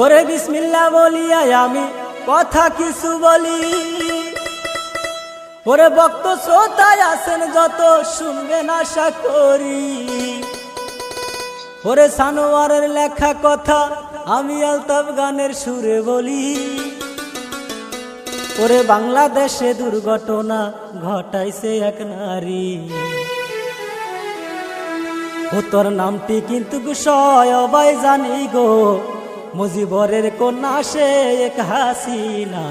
ওরে বিসমিল্লাহ বলিয়া আমি কথা কিছু বলি। ওরে ভক্ত শ্রোতায় আছেন যত শুনবেন আশা করি। ওরে সানোয়ারের লেখা কথা আমি আলতাফ গানের সুরে বলি। ওরে বাংলাদেশে দুর্ঘটনা ঘটাইছে এক নারী, ও তোর নামটি কিন্তু সবাই জানি গো, মুজিবরের কন্যা শেখ হাসিনা।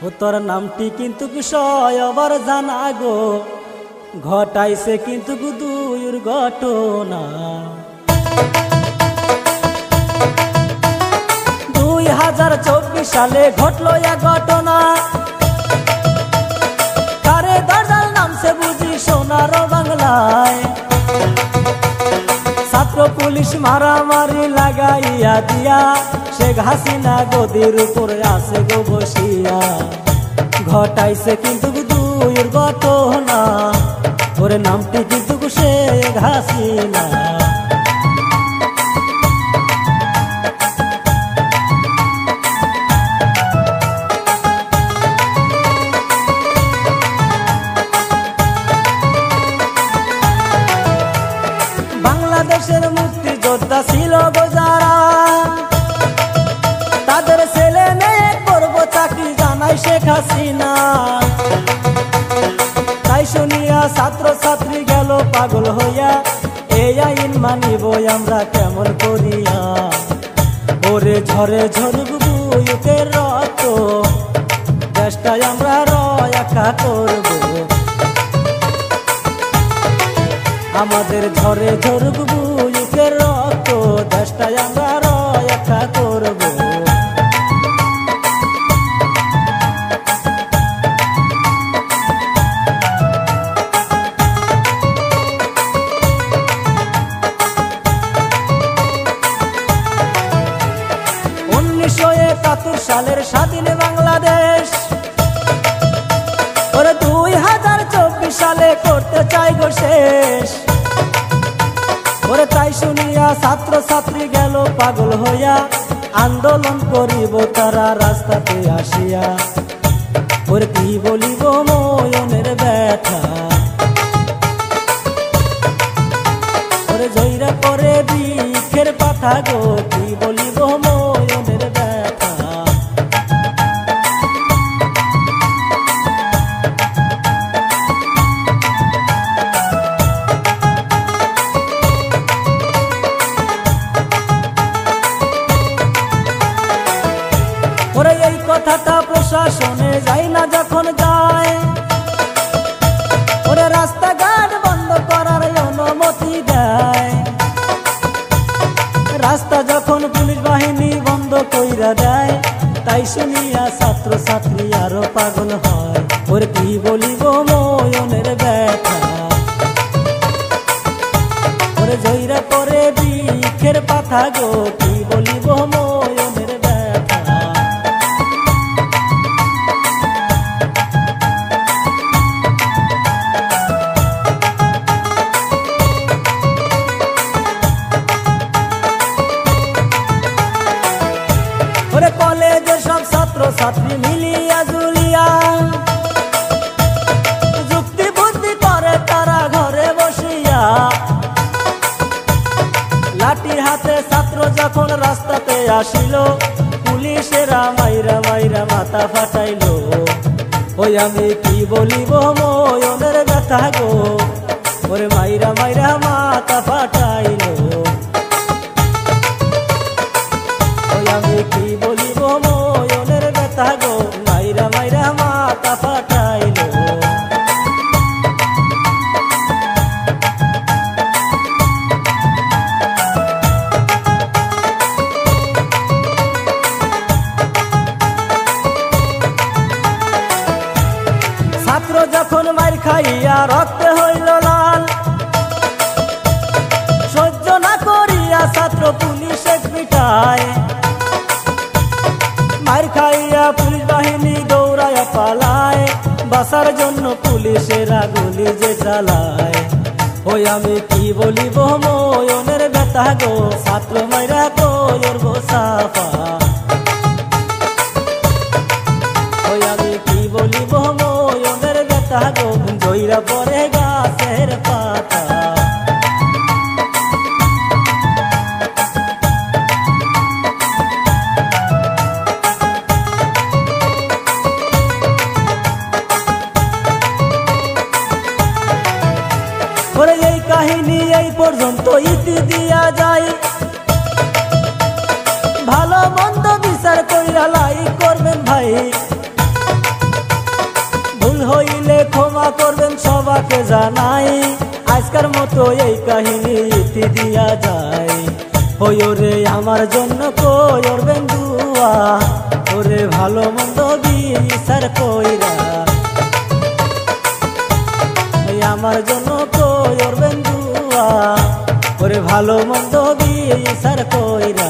ও তোর নামটি কিন্তু সবার জানা গো, ঘটাইছে কিন্তু দুর্ঘটনা। 2024 সালে ঘটলো এক ঘটনা, কারে দাদাল নামছে বুঝি সোনার বাংলায়। ছাত্র পুলিশ মারামারি লাগাইয়া দিয়া শেখ হাসিনা গদির উপরে আছে গো বসিয়া, ঘটাইছে কিন্তু দুর্ঘটনা। ওরে নামটি কিন্তু শেখ হাসিনা। বাংলাদেশের মুক্তিযোদ্ধা ছিল গো যারা, তাদের ছেলে মেয়ে করব চাকরি জানাই শেখ হাসিনা। তাই শুনিয়া ছাত্র ছাত্রী গেল পাগল হইয়া, এই আইন মানিব আমরা কেমন করিয়া। ওরে ঝরে ঝরুক বুকের রক্ত, দেশটাই আমরা রক্ষা করব। আমাদের ঝরে ঝরুক বুকের রক্ত, দেশটাই আমরা রক্ষা করব। সালের স্বাধীন বাংলাদেশ, ওরে 2024 সালে করতে চাই গো শেষ। ওরে তাই শুনিয়া ছাত্র ছাত্রী গেল পাগল হইয়া, আন্দোলন করিব তারা রাস্তাতে আসিয়া। ওরে কি বলিব ময়নের ব্যথা, ওরে জয়রা করে বৃক্ষের পাতা গো, কি বলিব ময়নের ব্যথা। ওরে এই কথাটা প্রশাসনে যাই না যখন যায়, ওরে রাস্তাঘাট বন্ধ করার অনুমতি দেয়। রাস্তা যখন পুলিশ বাহিনী বন্ধ কইরা দেয়, তাই শুনিয়া ছাত্র ছাত্রী আরো পাগল হয়। ওরে কি বলিব ময়নের ব্যথা, ওরে জয়রা করে বৃক্ষের পাতা গো, কি বলিব ময়নের ব্যথা। ওরে কলেজের সব ছাত্র ছাত্রী মিলিয়া জুলিয়া, যুক্তি বুদ্ধি করে তারা ঘরে বসিয়া। লাঠির হাতে ছাত্র যখন রাস্তাতে আসিল, পুলিশেরা মাইরা মাইরা মাথা ফাটাইল। ওই আমি কি বলিব ময়নের ব্যথা গো, ওরে মাইরা মাইরা মাথা ফাটাইল। ওই আমি কি বলিব ময়নের ব্যথা গো, মাইরা মাইরা মাথা ফাটাইল। ছাত্র যখন মার খাইয়া রক্তে হইল লাল, সহ্য না করিয়া ছাত্র পুলিশে পিটায়। মার খাইয়া পুলিশ বাহিনী দৌড়াইয়া পালায়, বাঁচার জন্য পুলিশেরা গুলি যে চালায়। ওই আমি কি বলিব ময়নের ব্যথা ব্যথা গো ছাত্র মাইরা কইরবো সাফা ওই আমি কি বলিব মনের ব্যথা গো জইরা পরে গাছের পাতা ওরে এই কাহিনী এই পর্যন্ত ইতি দিয়া যায় ভালো মন্দ বিচার কইরা লাইক করবেন ভাই ভুল হইলে ক্ষমা করবেন সবাকে জানাই আজকের মতো এই কাহিনী ইতি দিয়া যায় ওরে আমার জন্য করবেন দুয়া ওরে ভালো মন্দ বিচার কইরা আমার জন্য করবেন দুয়া ওরে ভালো মন্দ বিচার কইরা